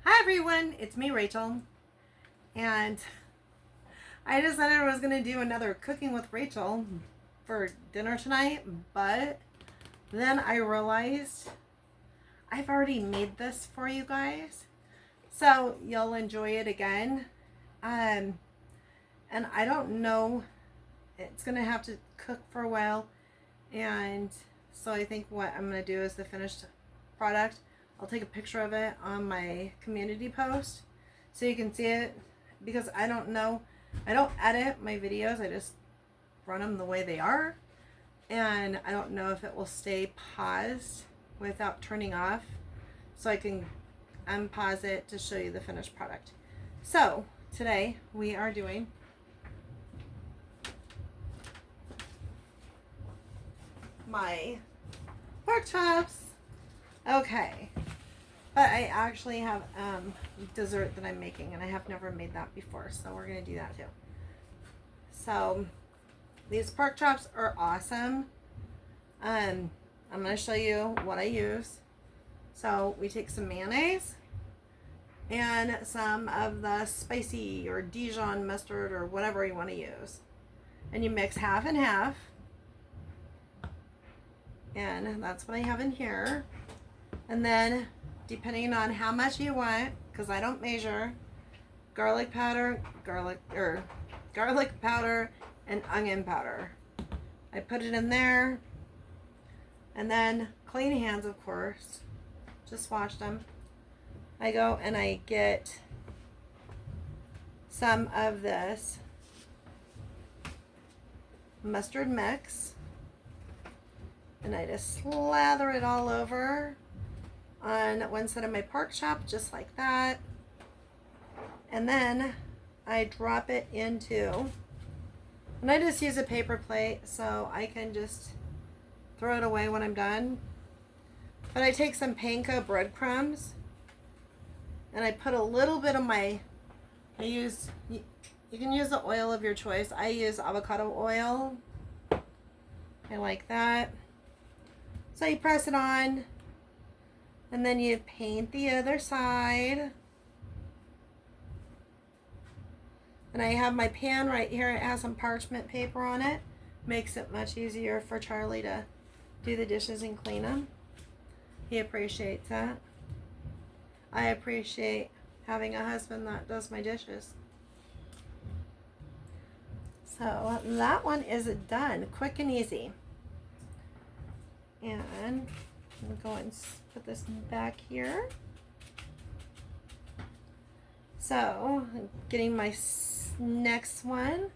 Hi everyone, it's me Rachel, and I decided I was going to do another cooking with Rachel for dinner tonight, but then I realized I've already made this for you guys, so you'll enjoy it again. And I don't know, it's going to have to cook for a while, and so I think what I'm going to do is the finished product. I'll take a picture of it on my community post so you can see it, because I don't know, I don't edit my videos, I just run them the way they are, and I don't know if it will stay paused without turning off, so I can unpause it to show you the finished product. So today we are doing my pork chops. Okay, but I actually have dessert that I'm making, and I have never made that before, so we're going to do that too. So these pork chops are awesome. I'm going to show you what I use. So we take some mayonnaise and some of the spicy or Dijon mustard or whatever you want to use, and you mix half and half, and that's what I have in here. And then, depending on how much you want, because I don't measure, garlic powder, and onion powder. I put it in there, and then clean hands, of course. Just wash them. I go and I get some of this mustard mix, and I just slather it all over on one side of my pork chop, just like that. And then I drop it into, and I just use a paper plate so I can just throw it away when I'm done. But I take some panko breadcrumbs, and I put a little bit of you can use the oil of your choice. I use avocado oil. I like that. So you press it on, and then you paint the other side. And I have my pan right here. It has some parchment paper on it. Makes it much easier for Charlie to do the dishes and clean them. He appreciates that. I appreciate having a husband that does my dishes. So that one is done. Quick and easy. And I'm going to go and put this back here. So, getting my next one.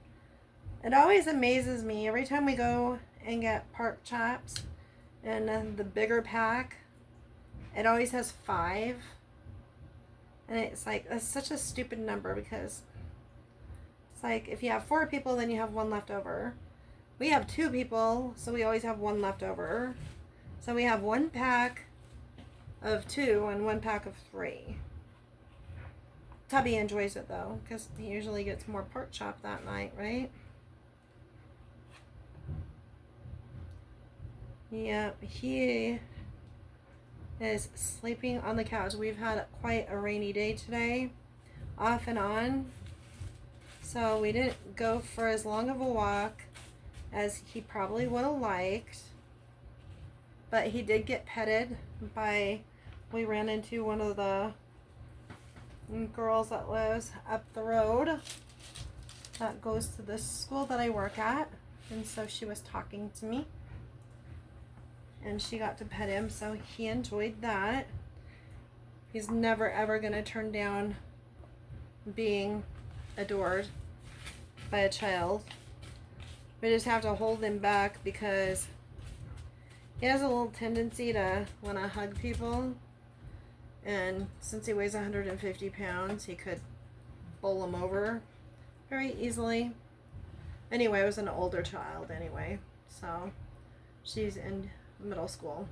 It always amazes me every time we go and get pork chops, and the bigger pack, it always has 5. And it's like, that's such a stupid number, because it's like if you have 4 people, then you have 1 left over. We have 2 people, so we always have 1 left over. So we have 1 pack of 2 and 1 pack of 3. Tubby enjoys it though, because he usually gets more pork chop that night, right? Yep, he is sleeping on the couch. We've had quite a rainy day today, off and on. So we didn't go for as long of a walk as he probably would have liked. But he did get petted by, we ran into one of the girls that lives up the road that goes to the school that I work at. And so she was talking to me, and she got to pet him, so he enjoyed that. He's never ever going to turn down being adored by a child. We just have to hold him back, because he has a little tendency to want to hug people, and since he weighs 150 pounds, he could bowl him over very easily. Anyway, it was an older child anyway, so she's in middle school.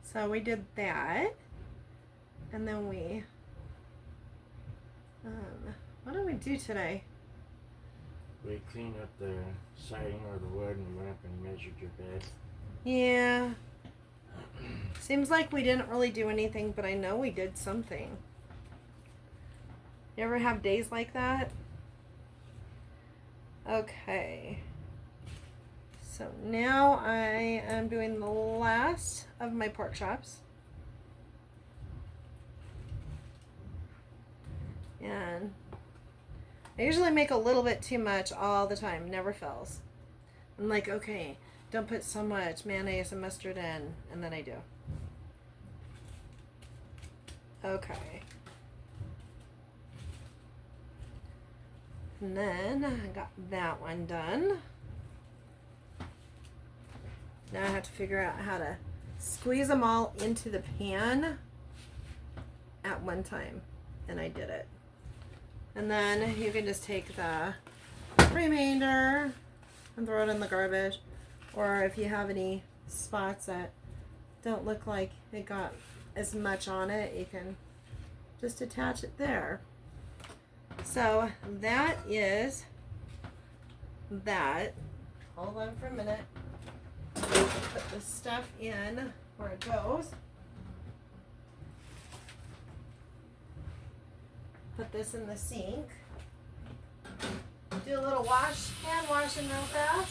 So we did that, and then we, what did we do today? We cleaned up the siding or the wood, and went up and measured your bed. Yeah. Seems like we didn't really do anything, but I know we did something. You ever have days like that? Okay. So now I am doing the last of my pork chops. And I usually make a little bit too much all the time, never fails. I'm like, okay, don't put so much mayonnaise and mustard in, and then I do. Okay. And then I got that one done. Now I have to figure out how to squeeze them all into the pan at one time. And I did it. And then you can just take the remainder and throw it in the garbage. Or if you have any spots that don't look like it got as much on it, you can just attach it there. So that is that. Hold on for a minute. Put the stuff in where it goes. Put this in the sink. Do a little hand washing real fast.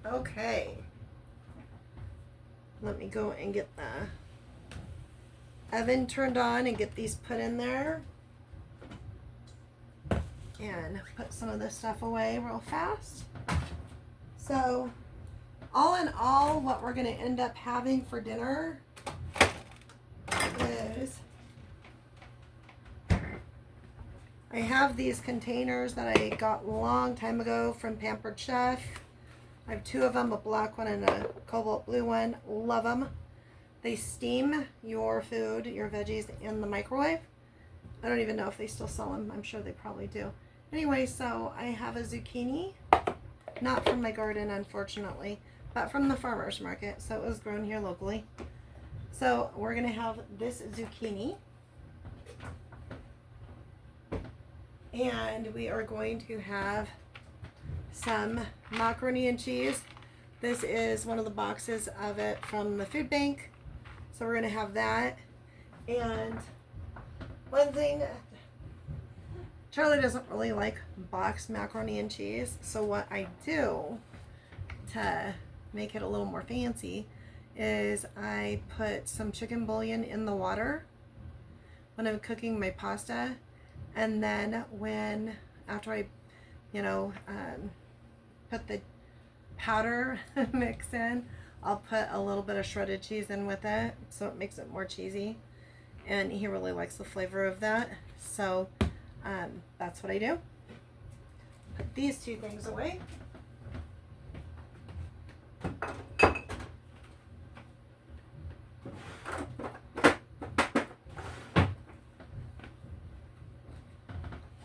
Okay. Let me go and get the oven turned on and get these put in there. And put some of this stuff away real fast. So, all in all, what we're going to end up having for dinner is I have these containers that I got a long time ago from Pampered Chef. I have two of them, a black one and a cobalt blue one. Love them. They steam your food, your veggies in the microwave. I don't even know if they still sell them. I'm sure they probably do. Anyway, so I have a zucchini. Not from my garden, unfortunately, but from the farmer's market. So it was grown here locally. So we're going to have this zucchini. And we are going to have some macaroni and cheese. This is one of the boxes of it from the food bank. So we're going to have that. And one thing, Charlie doesn't really like boxed macaroni and cheese. So what I do to make it a little more fancy is I put some chicken bouillon in the water when I'm cooking my pasta. And then after I, put the powder mix in, I'll put a little bit of shredded cheese in with it, so it makes it more cheesy. And he really likes the flavor of that. So that's what I do. Put these two things away.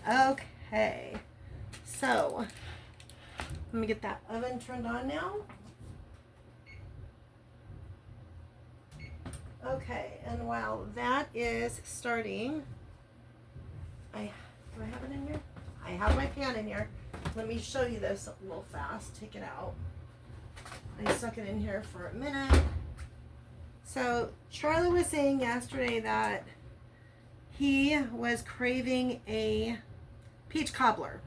Okay, so let me get that oven turned on now. Okay, and while that is starting, do I have it in here? I have my pan in here. Let me show you this a little fast. Take it out. I stuck it in here for a minute. So Charlie was saying yesterday that he was craving a peach cobbler.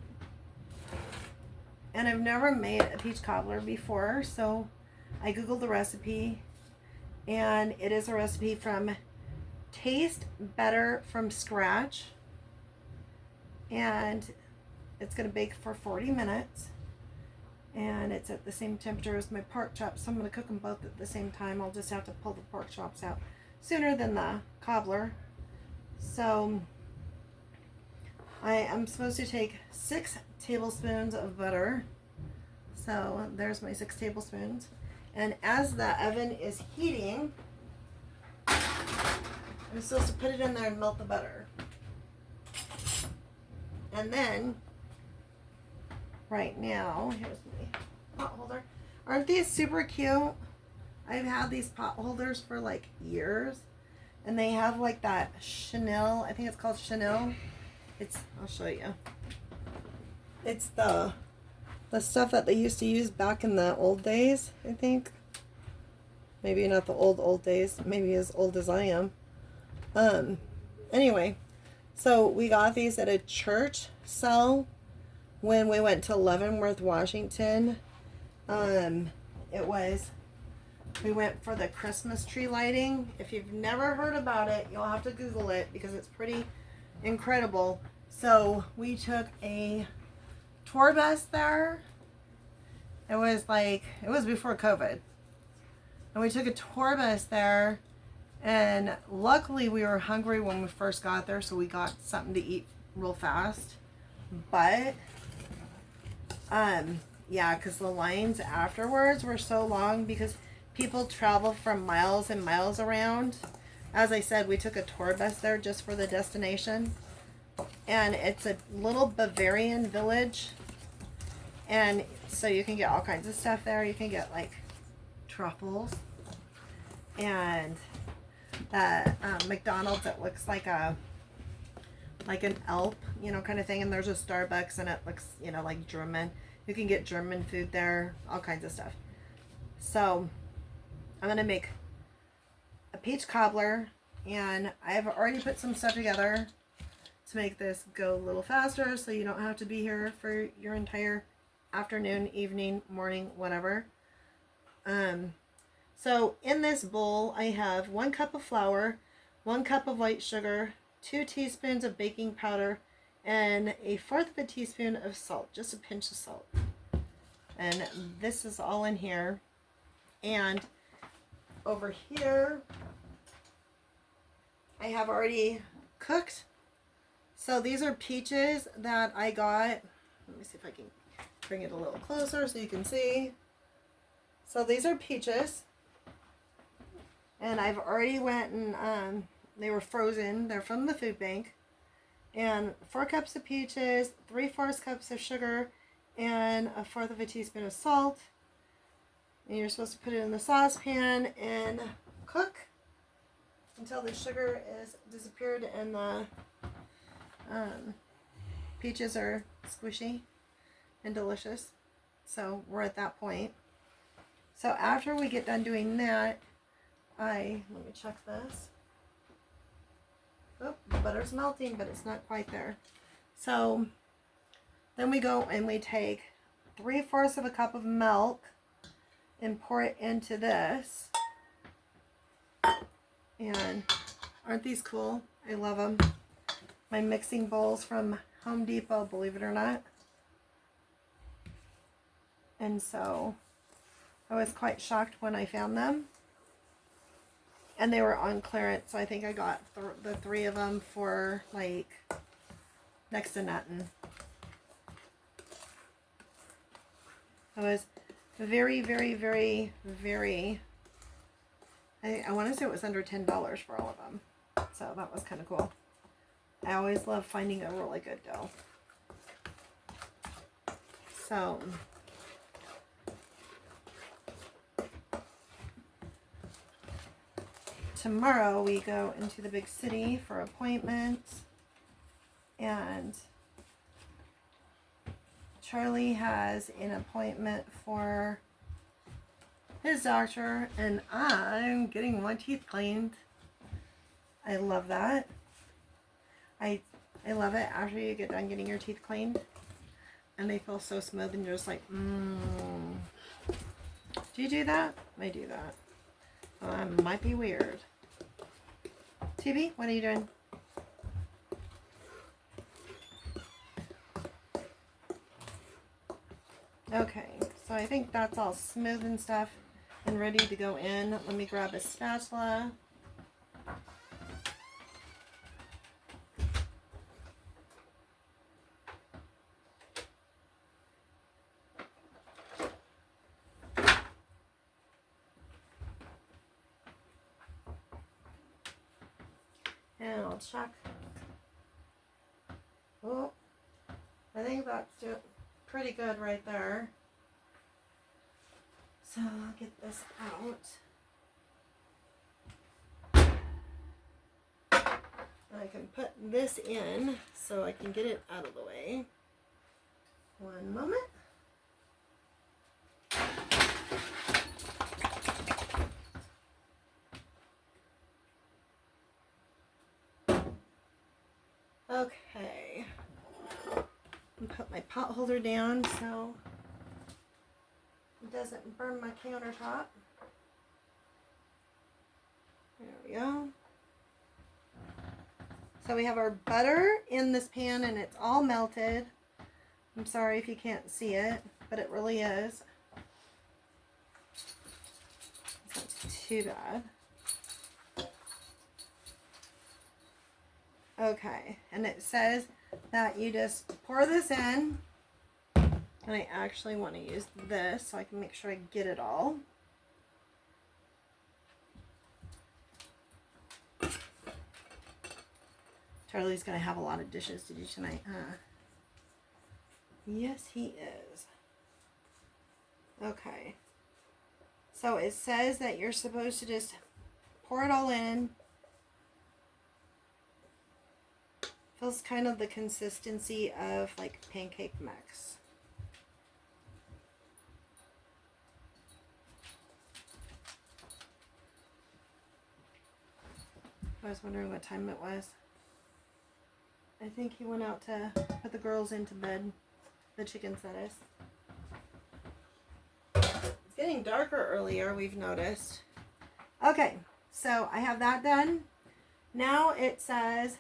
And I've never made a peach cobbler before, so I googled the recipe, and it is a recipe from Taste Better from Scratch, and it's going to bake for 40 minutes, and it's at the same temperature as my pork chops, so I'm going to cook them both at the same time. I'll just have to pull the pork chops out sooner than the cobbler. So I am supposed to take 6 tablespoons of butter. So there's my 6 tablespoons. And as the oven is heating, I'm supposed to put it in there and melt the butter. And then, right now, here's my pot holder. Aren't these super cute? I've had these pot holders for like years, and they have like that chenille. I think it's called chenille. I'll show you. It's the stuff that they used to use back in the old days, I think. Maybe not the old days, maybe as old as I am. Anyway, so we got these at a church sale when we went to Leavenworth, Washington. We went for the Christmas tree lighting. If you've never heard about it, you'll have to Google it because it's pretty incredible. So we took a tour bus there. It was before COVID. And we took a tour bus there, and luckily we were hungry when we first got there, so we got something to eat real fast. But yeah, because the lines afterwards were so long because people travel from miles and miles around. As I said, we took a tour bus there just for the destination. And it's a little Bavarian village. And so you can get all kinds of stuff there. You can get like truffles and that McDonald's that looks like an Alp, kind of thing. And there's a Starbucks and it looks, like German. You can get German food there, all kinds of stuff. So I'm going to make a peach cobbler, and I've already put some stuff together to make this go a little faster so you don't have to be here for your entire afternoon, evening, morning, whatever. So in this bowl I have 1 cup of flour, 1 cup of white sugar, 2 teaspoons of baking powder, and 1/4 teaspoon of salt, just a pinch of salt. And this is all in here. And over here I have already cooked. So these are peaches that I got. Let me see if I can bring it a little closer so you can see. So these are peaches. And I've already went and they were frozen. They're from the food bank. And 4 cups of peaches, 3/4 cups of sugar, and 1/4 teaspoon of salt. And you're supposed to put it in the saucepan and cook until the sugar is disappeared and the peaches are squishy and delicious. So we're at that point. So after we get done doing that, let me check this. Oh, the butter's melting, but it's not quite there. So then we go and we take 3/4 cup of milk and pour it into this. And aren't these cool? I love them. My mixing bowls from Home Depot, believe it or not. And so I was quite shocked when I found them. And they were on clearance, so I think I got the 3 of them for like next to nothing. I was very, very, very, very, I want to say it was under $10 for all of them. So that was kind of cool. I always love finding a really good dough. So tomorrow we go into the big city for appointments, and Charlie has an appointment for his doctor, and I'm getting my teeth cleaned. I love that. I love it after you get done getting your teeth cleaned and they feel so smooth and you're just like, Do you do that? I do that. Might be weird. TB, what are you doing? Okay, so I think that's all smooth and stuff and ready to go in. Let me grab a spatula. And I'll check. Oh, I think that's pretty good right there. So I'll get this out. I can put this in so I can get it out of the way. One moment. Okay. And put my pot holder down so it doesn't burn my countertop. There we go. So we have our butter in this pan and it's all melted. I'm sorry if you can't see it, but it really is. It's not too bad. Okay, and it says that you just pour this in. And I actually want to use this so I can make sure I get it all. Charlie's going to have a lot of dishes to do tonight, huh? Yes, he is. Okay. So it says that you're supposed to just pour it all in. Feels kind of the consistency of like pancake mix. I was wondering what time it was. I think he went out to put the girls into bed. The chickens, that is. It's getting darker earlier, we've noticed. Okay, so I have that done. Now it says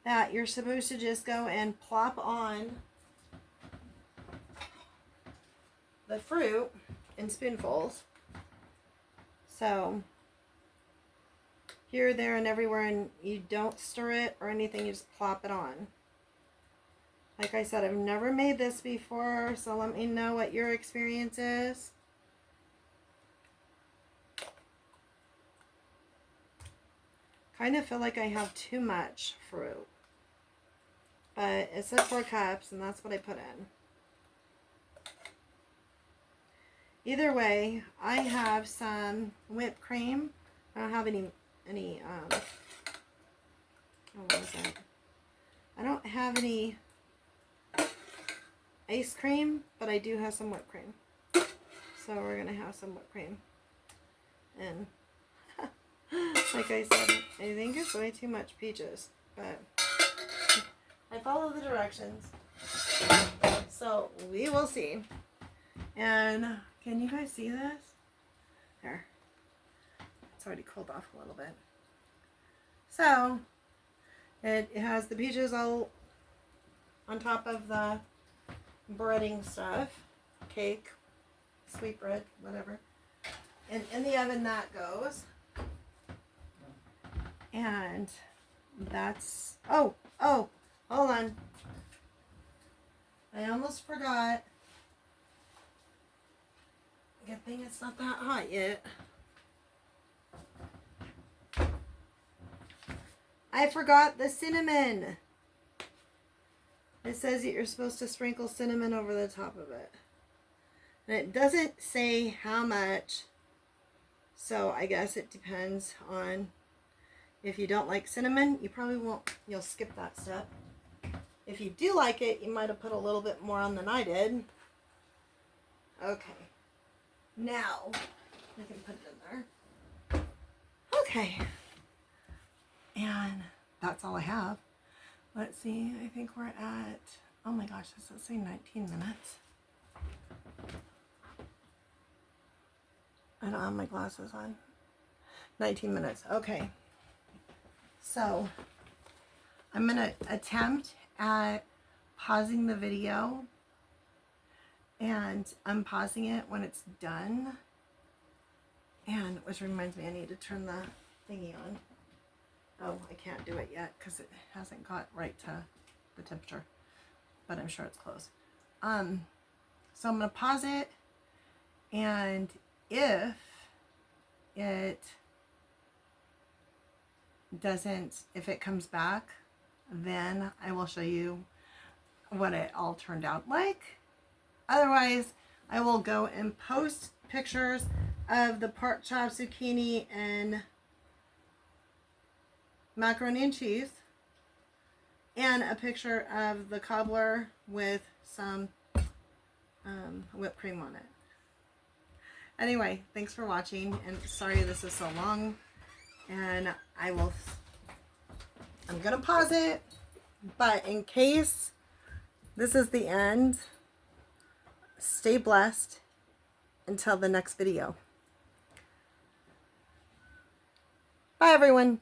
that you're supposed to just go and plop on the fruit in spoonfuls. So here, there, and everywhere, and you don't stir it or anything, you just plop it on. Like I said, I've never made this before, so let me know what your experience is. Kind of feel like I have too much fruit. But it said 4 cups, and that's what I put in. Either way, I have some whipped cream. I don't have any what was that? I don't have any ice cream, but I do have some whipped cream. So we're going to have some whipped cream. And like I said, I think it's way too much peaches, but I follow the directions. So we will see. And can you guys see this? There. It's already cooled off a little bit. So it has the peaches all on top of the breading stuff, cake, sweet bread, whatever. And in the oven that goes. And that's, oh, hold on. I almost forgot. Good thing it's not that hot yet. I forgot the cinnamon. It says that you're supposed to sprinkle cinnamon over the top of it. And it doesn't say how much. So I guess it depends on, if you don't like cinnamon, you probably won't, you'll skip that step. If you do like it, you might have put a little bit more on than I did. Okay. Now, I can put it in there. Okay. And that's all I have. Let's see, I think we're at, oh my gosh, does it say 19 minutes? I don't have my glasses on. 19 minutes, okay. So, I'm going to attempt at pausing the video and unpausing it when it's done. And, which reminds me, I need to turn the thingy on. Oh, I can't do it yet because it hasn't got right to the temperature, but I'm sure it's close. So I'm going to pause it, and if it doesn't, if it comes back, then I will show you what it all turned out like. Otherwise, I will go and post pictures of the pork chop, zucchini, and macaroni and cheese, and a picture of the cobbler with some whipped cream on it. Anyway, thanks for watching, and sorry this is so long, and I'm gonna pause it, but in case this is the end, stay blessed until the next video. Bye everyone.